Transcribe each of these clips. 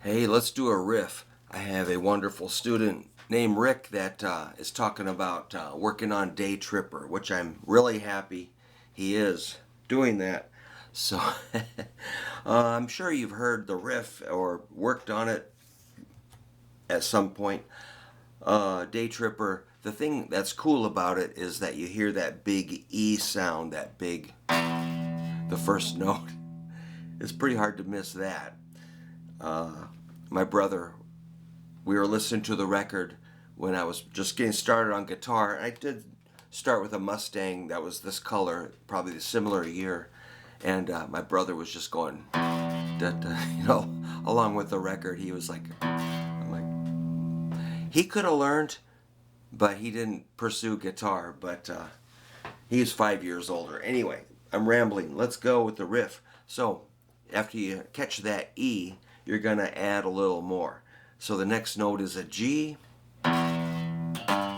Hey, let's do a riff. I have a wonderful student named Rick that is talking about working on Day Tripper, which I'm really happy he is doing that. So I'm sure you've heard the riff or worked on it at some point. Day Tripper, the thing that's cool about it is that you hear that big E sound, the first note. It's pretty hard to miss that. My brother, we were listening to the record when I was just getting started on guitar. I did start with a Mustang that was this color, probably a similar year, and my brother was just going, da, da, along with the record. He was like, I'm like, he could have learned, but he didn't pursue guitar. But he was 5 years older. Anyway, I'm rambling. Let's go with the riff. So after you catch that E, you're gonna add a little more. So the next note is a G. And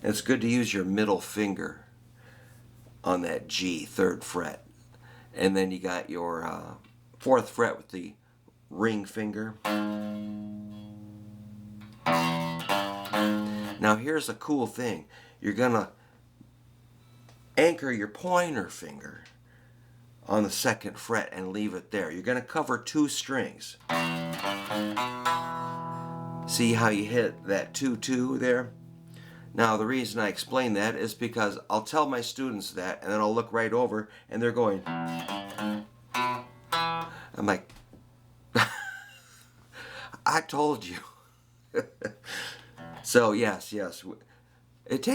it's good to use your middle finger on that G, 3rd fret. And then you got your 4th fret with the ring finger. Now here's a cool thing. You're gonna anchor your pointer finger on the 2nd fret and leave it there. You're gonna cover 2 strings. See how you hit that 2-2 there? Now the reason I explain that is because I'll tell my students that and then I'll look right over and they're going, I'm like, I told you. So yes.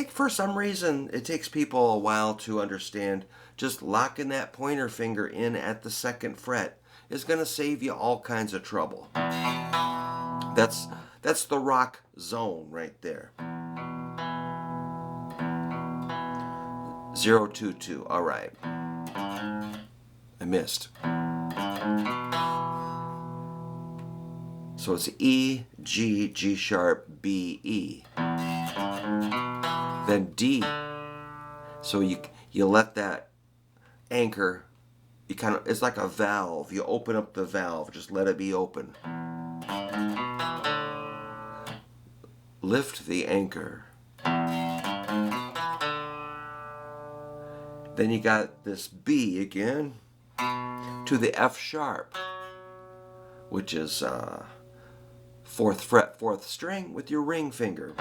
For some reason, it takes people a while to understand just locking that pointer finger in at the 2nd fret is going to save you all kinds of trouble. That's the rock zone right there. 0-2-2. All right. I missed. So it's E, G, G sharp, B, E. Then D. So you let that anchor, it's like a valve. You open up the valve, just let it be open. Lift the anchor. Then you got this B again to the F sharp, which is 4th fret, 4th string with your ring finger.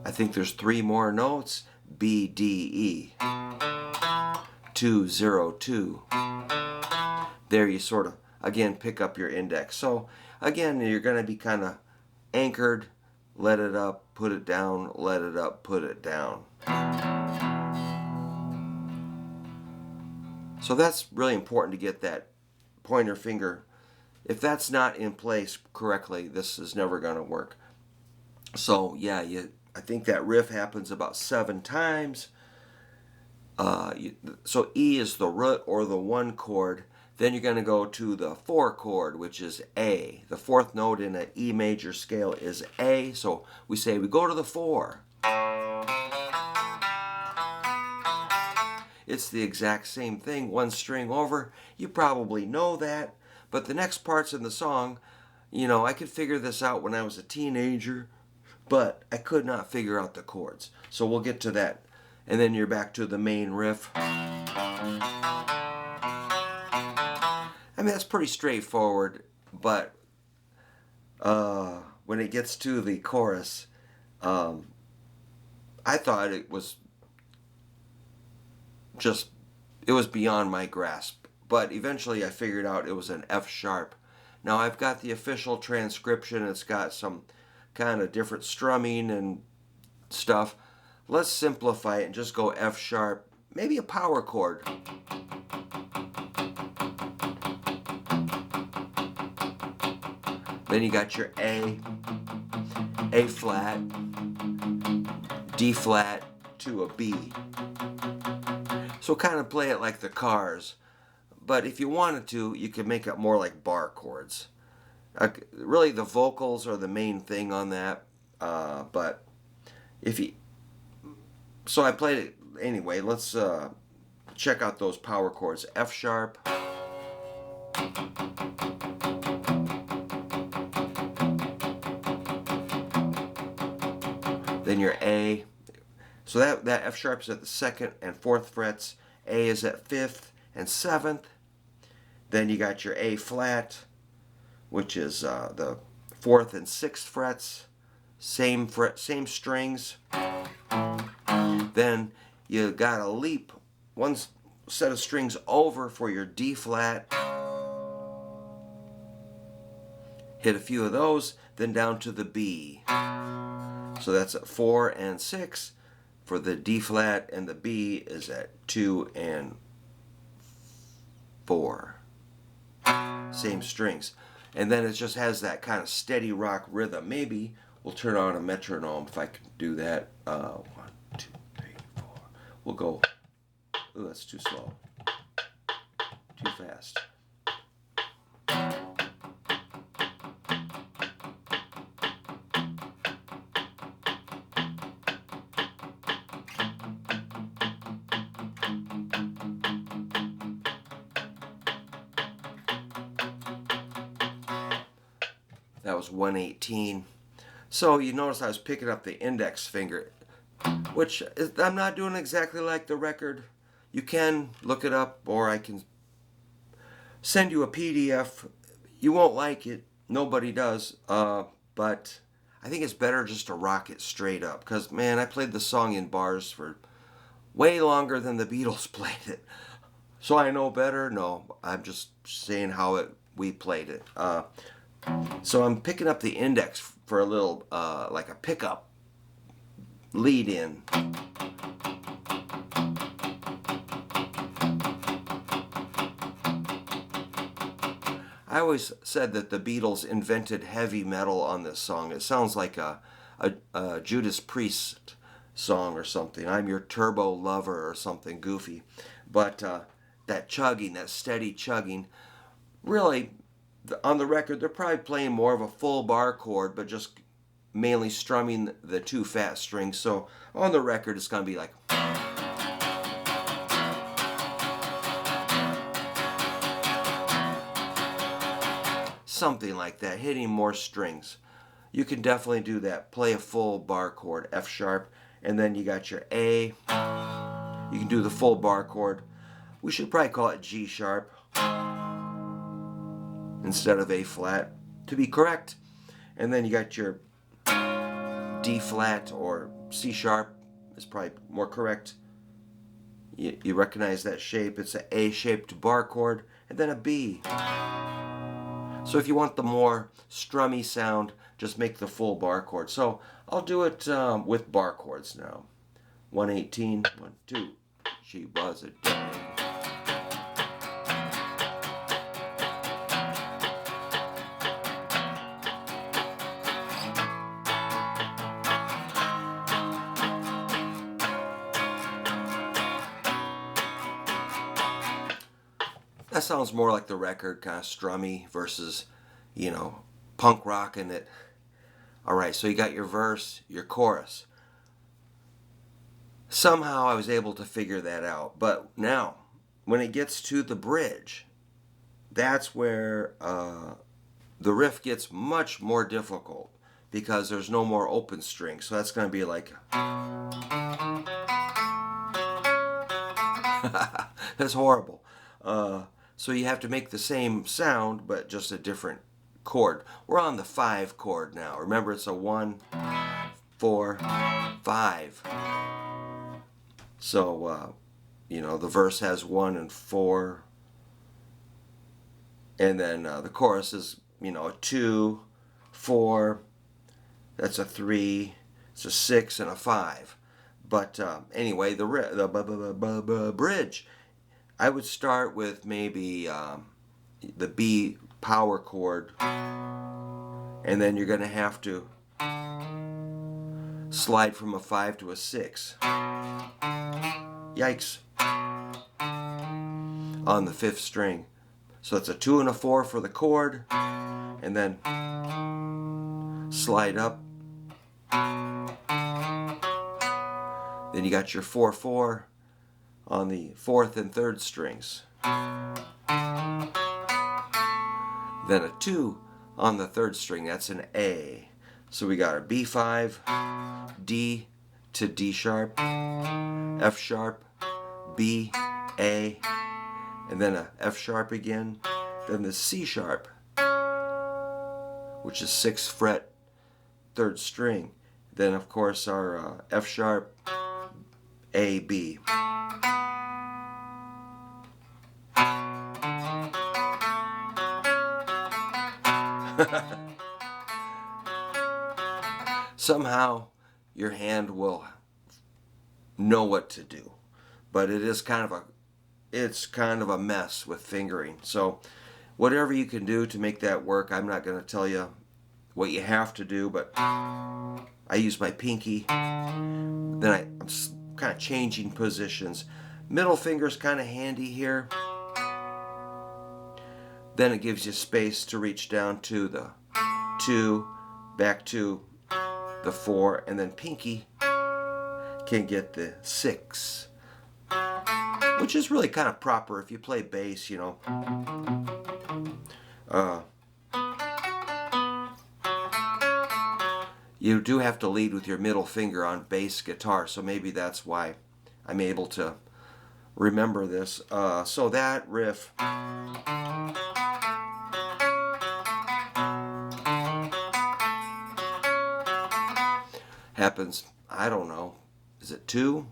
I think there's 3 more notes. B, D, E. 2, 0, 2. There you sort of, again, pick up your index. So again, you're going to be kind of anchored, let it up, put it down, let it up, put it down. So that's really important to get that pointer finger. If that's not in place correctly, this is never going to work. So yeah, I think that riff happens about 7 times. So E is the root or the 1 chord. Then you're going to go to the 4 chord, which is A. The 4th note in an E major scale is A. So we say we go to the 4. It's the exact same thing, 1 string over. You probably know that. But the next parts in the song, I could figure this out when I was a teenager, but I could not figure out the chords. So we'll get to that. And then you're back to the main riff. I mean, that's pretty straightforward, but when it gets to the chorus, I thought it was beyond my grasp. But eventually I figured out it was an F sharp. Now I've got the official transcription. It's got some kind of different strumming and stuff. Let's simplify it and just go F sharp, maybe a power chord. Then you got your A flat, D flat to a B. So kind of play it like the Cars. But if you wanted to, you could make it more like bar chords. Really, the vocals are the main thing on that. But if you, so I played it anyway. Let's check out those power chords. F sharp, then your A. So that F sharp is at the 2nd and 4th frets. A is at 5th and 7th. Then you got your A flat, which is the 4th and 6th frets. Same strings. Then you got to leap one set of strings over for your D flat. Hit a few of those, then down to the B. So that's at 4 and 6 for the D flat, and the B is at 2 and 4. Same strings. And then it just has that kind of steady rock rhythm. Maybe we'll turn on a metronome if I can do that. 1, 2, 3, 4. We'll go. Oh, that's too slow. Too fast. That was 118. So you notice I was picking up the index finger, which I'm not doing exactly like the record. You can look it up, or I can send you a PDF. You won't like it. Nobody does. But I think it's better just to rock it straight up. Because, man, I played the song in bars for way longer than the Beatles played it. So I know better? No, I'm just saying how we played it. So I'm picking up the index for a little, like a pickup lead in. I always said that the Beatles invented heavy metal on this song. It sounds like a Judas Priest song or something. I'm your turbo lover or something goofy. But that chugging, that steady chugging, really, on the record, they're probably playing more of a full bar chord, but just mainly strumming the 2 fat strings. So on the record, it's going to be like. Something like that, hitting more strings. You can definitely do that. Play a full bar chord, F sharp, and then you got your A. You can do the full bar chord. We should probably call it G sharp instead of A flat to be correct. And then you got your D flat, or C sharp is probably more correct. You recognize that shape. It's an A-shaped bar chord, and then a B. So if you want the more strummy sound, just make the full bar chord. So I'll do it with bar chords now. 118, 1, 2, she was a day. That sounds more like the record, kind of strummy versus, punk rocking it. Alright, so you got your verse, your chorus. Somehow I was able to figure that out. But now, when it gets to the bridge, that's where the riff gets much more difficult, because there's no more open strings. So that's going to be like. That's horrible. So you have to make the same sound, but just a different chord. We're on the 5 chord now. Remember, it's a 1, 4, 5. So, the verse has 1 and 4. And then the chorus is, a 2, 4. That's a 3. It's a 6 and a 5. But anyway, the bridge. I would start with maybe the B power chord, and then you're going to have to slide from a 5 to a 6. Yikes. On the 5th string. So it's a 2 and a 4 for the chord, and then slide up. Then you got your 4/4 on the 4th and 3rd strings. Then a 2 on the 3rd string, that's an A. So we got our B5, D to D sharp, F sharp, B, A, and then a F sharp again, then the C sharp, which is 6th fret, 3rd string. Then of course our F sharp, A, B. Somehow your hand will know what to do, but it's kind of a mess with fingering. So whatever you can do to make that work, I'm not going to tell you what you have to do, but I use my pinky. Then I'm kind of changing positions. Middle finger's kind of handy here. Then it gives you space to reach down to the 2, back to the 4, and then pinky can get the 6, which is really kind of proper if you play bass, you know. You do have to lead with your middle finger on bass guitar, so maybe that's why I'm able to remember this. So that riff happens, I don't know, is it 2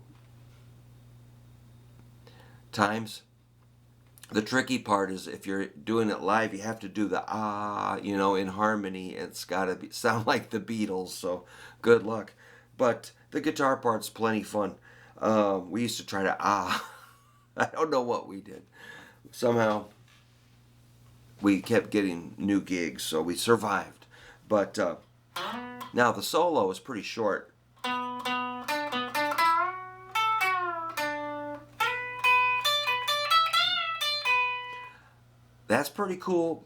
times? The tricky part is if you're doing it live, you have to do the you know, in harmony. It's got to sound like the Beatles, so good luck. But the guitar part's plenty fun. We used to try to I don't know what we did. Somehow we kept getting new gigs, so we survived. But now the solo is pretty short. That's pretty cool.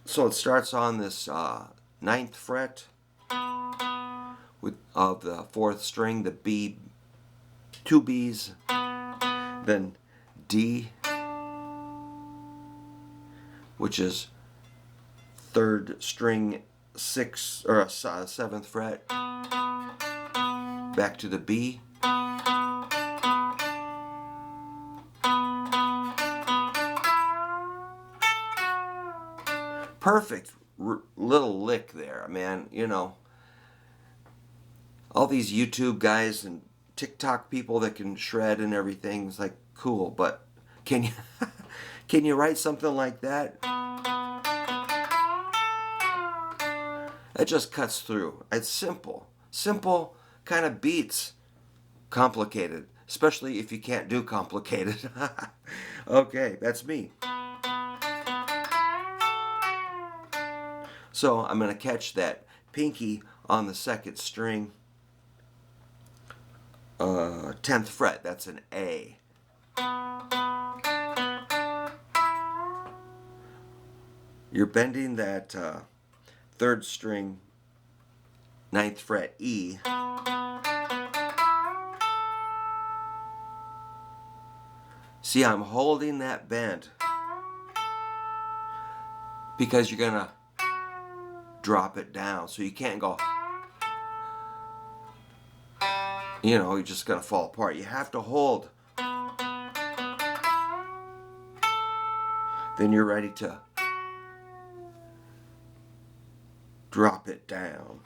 So it starts on this 9th fret of the 4th string, the B, 2 B's, then D, which is 3rd string, 6th or 7th fret, back to the B. Perfect little lick there, man. You know, all these YouTube guys and TikTok people that can shred and everything is like cool, but can you can you write something like that? It just cuts through. It's simple. Simple kind of beats complicated, especially if you can't do complicated. Okay, that's me. So I'm going to catch that pinky on the 2nd string, 10th fret, that's an A. You're bending that 3rd string, 9th fret, E. See, I'm holding that bend because you're going to drop it down, so you can't go, you know, you're just gonna fall apart. You have to hold, then you're ready to drop it down.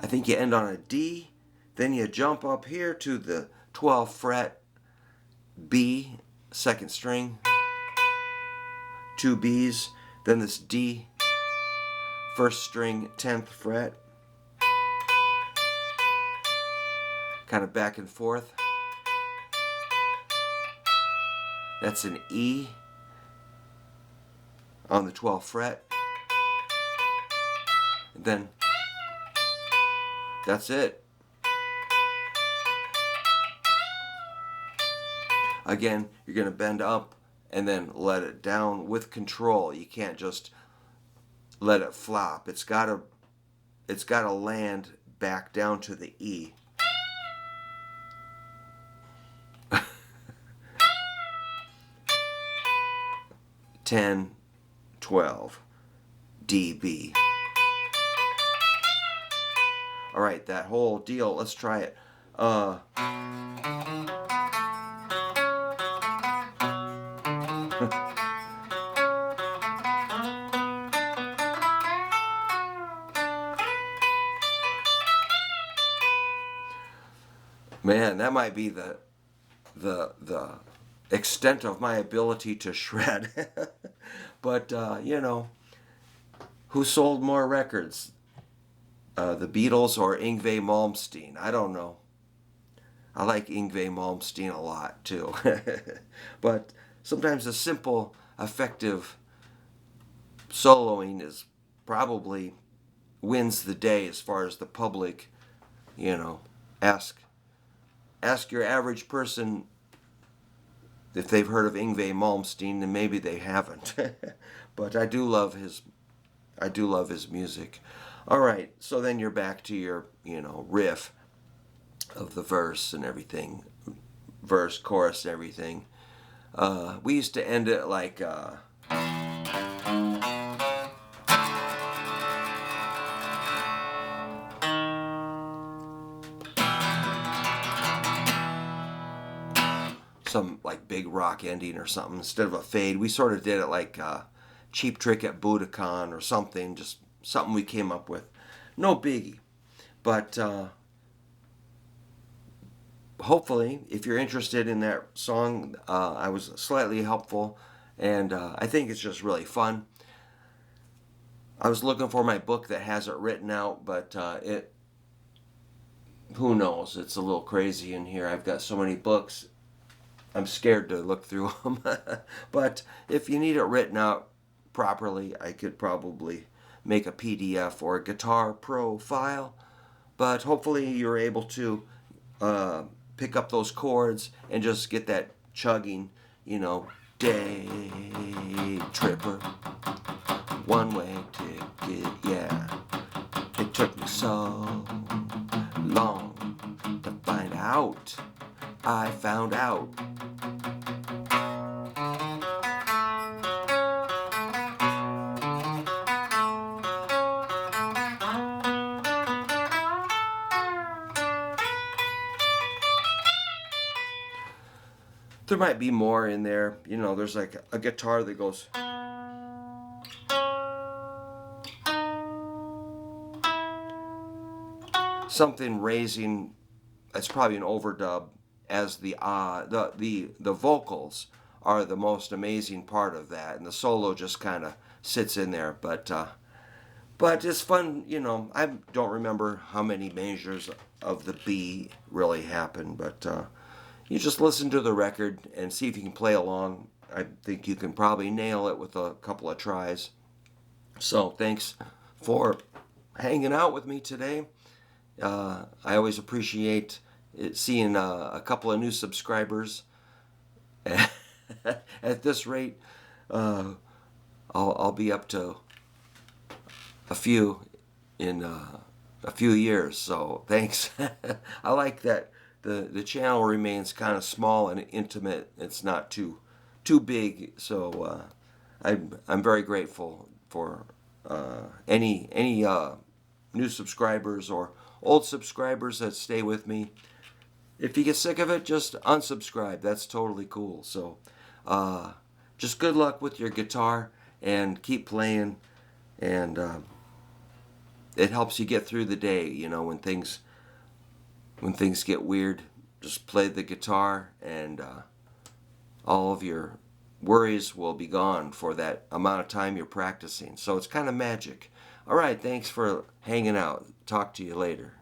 I think you end on a D, then you jump up here to the 12th fret, B, 2nd string, 2 B's, then this D, 1st string, 10th fret, kind of back and forth. That's an E on the 12th fret, and then that's it. Again, you're going to bend up and then let it down with control. You can't just let it flop. It's got to it's got to land back down to the E. Ten, 12, dB. All right, that whole deal. Let's try it. Man, that might be the extent of my ability to shred. But you know, who sold more records, the Beatles or Yngwie Malmsteen? I don't know. I like Yngwie Malmsteen a lot too. But sometimes a simple, effective soloing is probably wins the day as far as the public. You know, ask your average person if they've heard of Yngwie Malmsteen, and maybe they haven't. But I do love his music. All right, so then you're back to your, riff of the verse and everything, verse, chorus, everything. We used to end it like some like big rock ending or something instead of a fade. We sort of did it like Cheap Trick at Budokan or something, just something we came up with. No biggie. But hopefully, if you're interested in that song, I was slightly helpful, and I think it's just really fun. I was looking for my book that has it written out, but who knows? It's a little crazy in here. I've got so many books. I'm scared to look through them. But if you need it written out properly, I could probably make a PDF or a Guitar Pro file. But hopefully you're able to pick up those chords and just get that chugging, day tripper, one-way ticket, yeah. It took me so long to find out. I found out. There might be more in there. There's like a guitar that goes. Something raising. It's probably an overdub. As the vocals are the most amazing part of that, and the solo just kind of sits in there. But it's fun. I don't remember how many measures of the B really happened, but you just listen to the record and see if you can play along. I think you can probably nail it with a couple of tries. So thanks for hanging out with me today. I always appreciate seeing a couple of new subscribers. At this rate, I'll be up to a few in a few years. So thanks. I like that the channel remains kind of small and intimate. It's not too big. So I'm very grateful for any new subscribers or old subscribers that stay with me. If you get sick of it, just unsubscribe. That's totally cool. So just good luck with your guitar and keep playing. And it helps you get through the day, when things get weird. Just play the guitar and all of your worries will be gone for that amount of time you're practicing. So it's kind of magic. All right, thanks for hanging out. Talk to you later.